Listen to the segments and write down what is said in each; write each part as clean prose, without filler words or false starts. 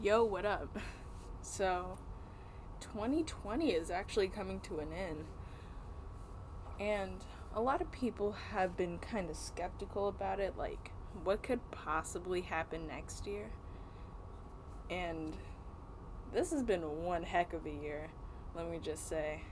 Yo, what up? So, 2020 is actually coming to an end, and a lot of people have been kind of skeptical about it, like, what could possibly happen next year? And this has been one heck of a year, let me just say.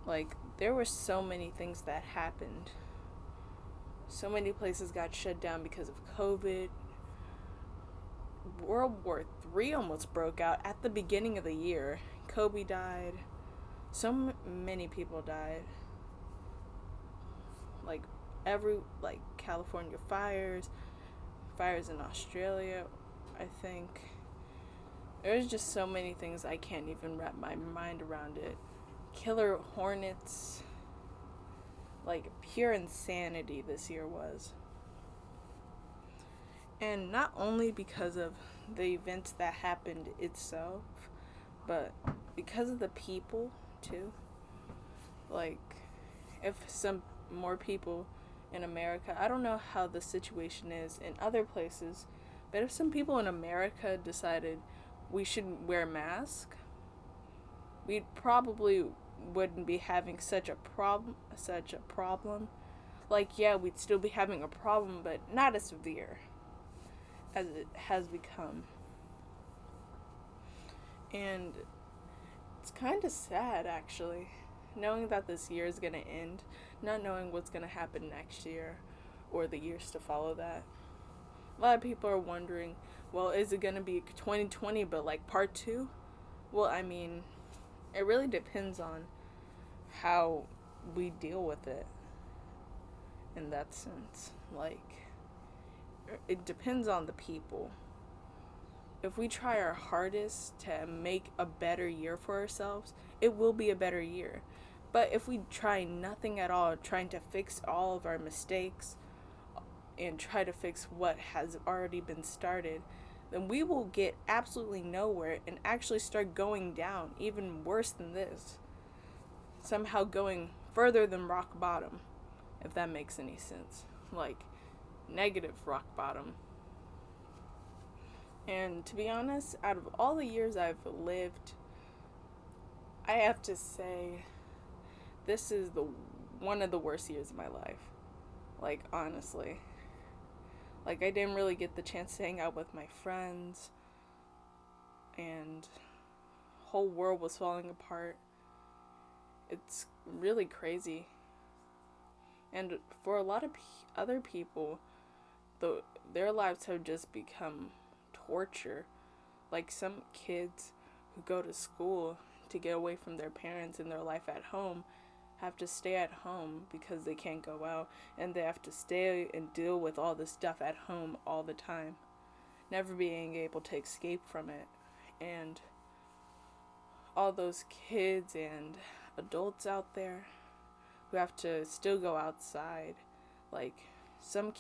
Like, there were so many things that happened. So many places got shut down because of COVID. World War III almost broke out at the beginning of the year. Kobe died. Many people died. Like like California fires in Australia, I think. There's just so many things I can't even wrap my mind around it. Killer hornets, like pure insanity this year was. And not only because of the events that happened itself, but because of the people too. Like, if some more people in America, I don't know how the situation is in other places, but if some people in America decided we should wear masks, we probably wouldn't be having such a problem. Like, yeah, we'd still be having a problem, but not as severe as it has become. And it's kind of sad, actually, knowing that this year is going to end, not knowing what's going to happen next year or the years to follow that. A lot of people are wondering, well, is it going to be 2020 but like part 2? Well, I mean, it really depends on how we deal with it in that sense. Like, it depends on the people. If we try our hardest to make a better year for ourselves, it will be a better year. But if we try nothing at all, trying to fix all of our mistakes and try to fix what has already been started, then we will get absolutely nowhere and actually start going down even worse than this. Somehow going further than rock bottom, if that makes any sense. Like, negative rock bottom. And to be honest, out of all the years I've lived, I have to say this is the one of the worst years of my life. Like, honestly. Like, I didn't really get the chance to hang out with my friends, and whole world was falling apart. It's really crazy. And for a lot of other people, their lives have just become torture. Like, some kids who go to school to get away from their parents and their life at home have to stay at home because they can't go out, and they have to stay and deal with all this stuff at home all the time, never being able to escape from it. And all those kids and adults out there who have to still go outside, like some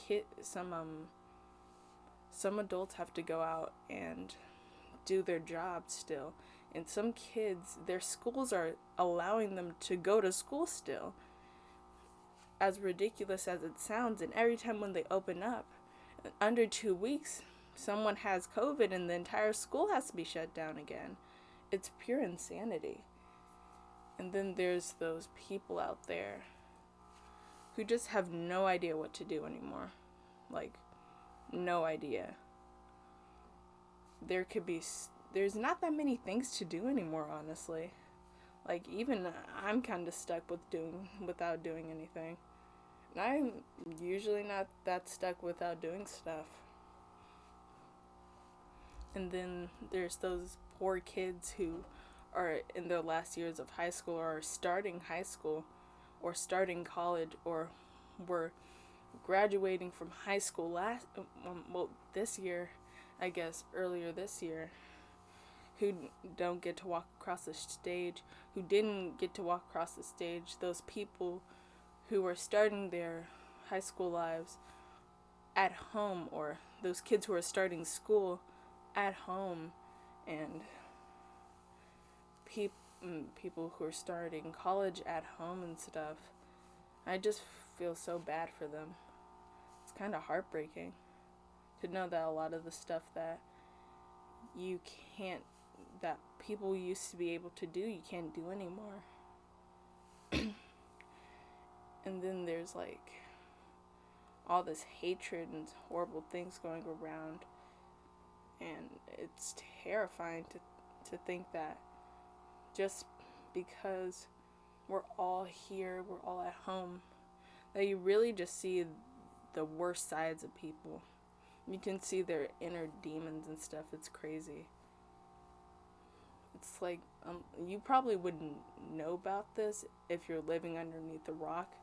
adults have to go out and do their jobs still, and some kids, their schools are allowing them to go to school still, as ridiculous as it sounds. And every time when they open up, under 2 weeks, someone has COVID and the entire school has to be shut down again. It's pure insanity. And then there's those people out there who just have no idea what to do anymore. Like, no idea. There's not that many things to do anymore, honestly. Like, even I'm kind of stuck without doing anything. And I'm usually not that stuck without doing stuff. And then there's those poor kids who are in their last years of high school, or starting high school, or starting college, or were graduating from high school this year, I guess earlier this year, who don't get to walk across the stage, who didn't get to walk across the stage, those people who were starting their high school lives at home, or those kids who are starting school at home, and people who are starting college at home and stuff. I just feel so bad for them. It's kind of heartbreaking to know that a lot of the stuff that you can't, that people used to be able to do, you can't do anymore. And then there's like all this hatred and horrible things going around, and it's terrifying to think that just because we're all here, we're all at home, that you really just see the worst sides of people. You can see their inner demons and stuff. It's crazy. It's like, you probably wouldn't know about this if you're living underneath a rock,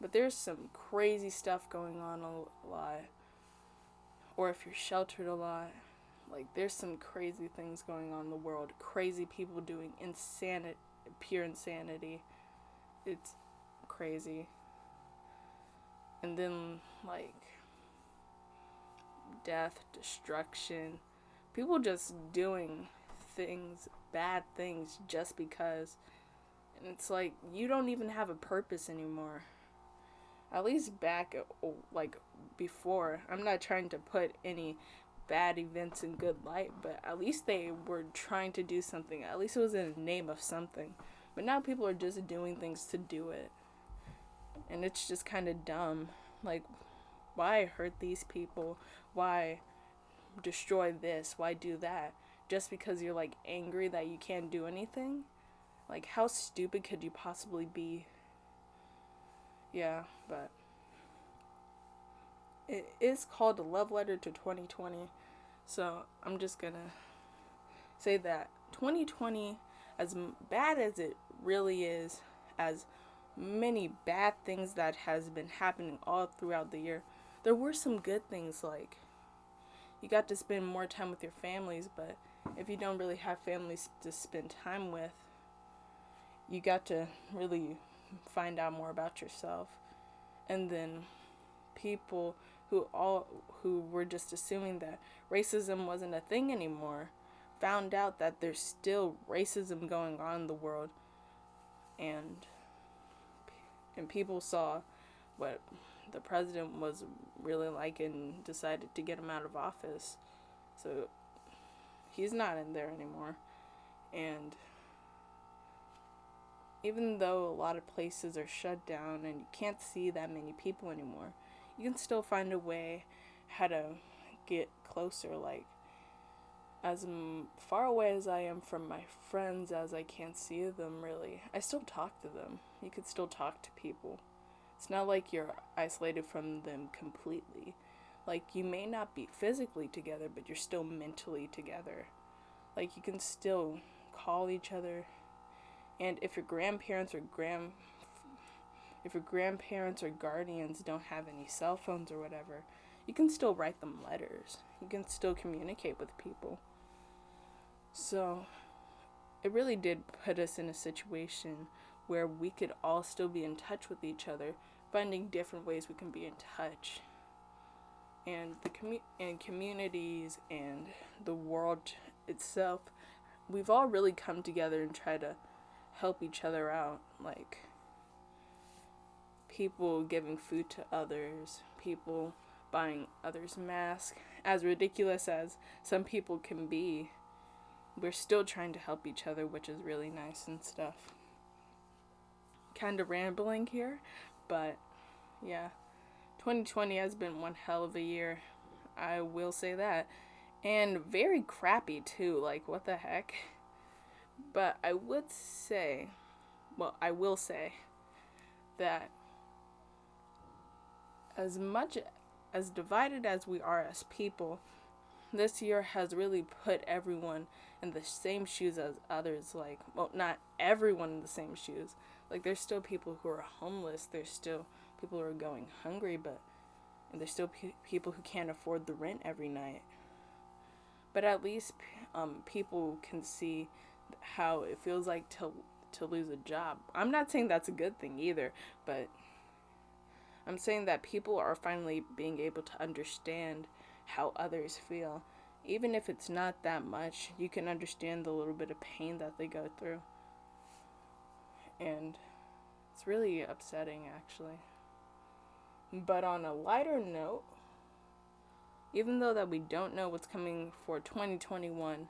but there's some crazy stuff going on a lot. Or if you're sheltered a lot, like there's some crazy things going on in the world. Crazy people doing insanity, pure insanity. It's crazy. And then like death, destruction, people just doing things, bad things, just because. And it's like you don't even have a purpose anymore. At least back, like before, I'm not trying to put any bad events in good light, but at least they were trying to do something. At least it was in the name of something. But now people are just doing things to do it. And it's just kind of dumb. Like, why hurt these people? Why destroy this? Why do that? Just because you're like angry that you can't do anything? Like, how stupid could you possibly be? Yeah, but it is called a love letter to 2020. So I'm just gonna say that 2020, as bad as it really is, as many bad things that has been happening all throughout the year, there were some good things. Like, you got to spend more time with your families, but if you don't really have families to spend time with, you got to really find out more about yourself. And then people who were just assuming that racism wasn't a thing anymore found out that there's still racism going on in the world, and people saw what the president was really like and decided to get him out of office. So he's not in there anymore. And even though a lot of places are shut down and you can't see that many people anymore, you can still find a way how to get closer. Like, as far away as I am from my friends as I can't see them really, I still talk to them. You could still talk to people. It's not like you're isolated from them completely. Like, you may not be physically together, but you're still mentally together. Like, you can still call each other. And if your grandparents or guardians don't have any cell phones or whatever, you can still write them letters. You can still communicate with people. So it really did put us in a situation where we could all still be in touch with each other, finding different ways we can be in touch. And and communities and the world itself, we've all really come together and try to help each other out. Like, people giving food to others, people buying others masks. As ridiculous as some people can be, we're still trying to help each other, which is really nice and stuff. Kind of rambling here, but yeah, 2020 has been one hell of a year. I will say that. And very crappy too, like what the heck. But I will say that as much as divided as we are as people, this year has really put everyone in the same shoes as others. Like, well, not everyone in the same shoes. Like, there's still people who are homeless. There's still people who are going hungry, and there's still people who can't afford the rent every night. But at least people can see how it feels like to lose a job. I'm not saying that's a good thing either, but I'm saying that people are finally being able to understand how others feel. Even if it's not that much, you can understand the little bit of pain that they go through. And it's really upsetting, actually. But on a lighter note, even though that we don't know what's coming for 2021,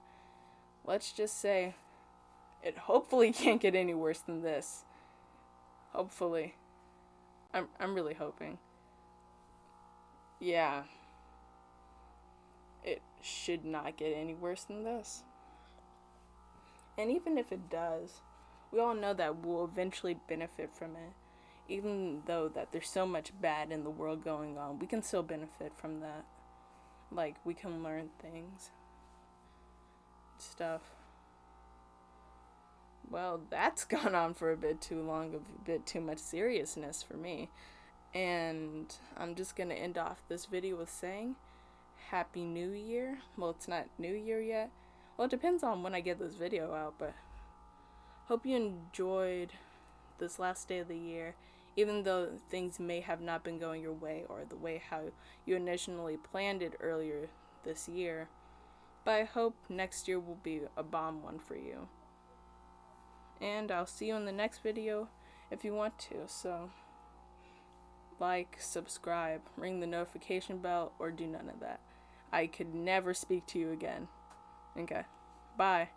let's just say it hopefully can't get any worse than this. Hopefully. I'm really hoping. Yeah. It should not get any worse than this. And even if it does, we all know that we'll eventually benefit from it. Even though that there's so much bad in the world going on, we can still benefit from that. Like, we can learn things. Stuff. Well, that's gone on for a bit too long, a bit too much seriousness for me. And I'm just going to end off this video with saying, Happy New Year. Well, it's not New Year yet. Well, it depends on when I get this video out, but hope you enjoyed this last day of the year, even though things may have not been going your way or the way how you initially planned it earlier this year. But I hope next year will be a bomb one for you. And I'll see you in the next video if you want to. So, like, subscribe, ring the notification bell, or do none of that. I could never speak to you again. Okay. Bye.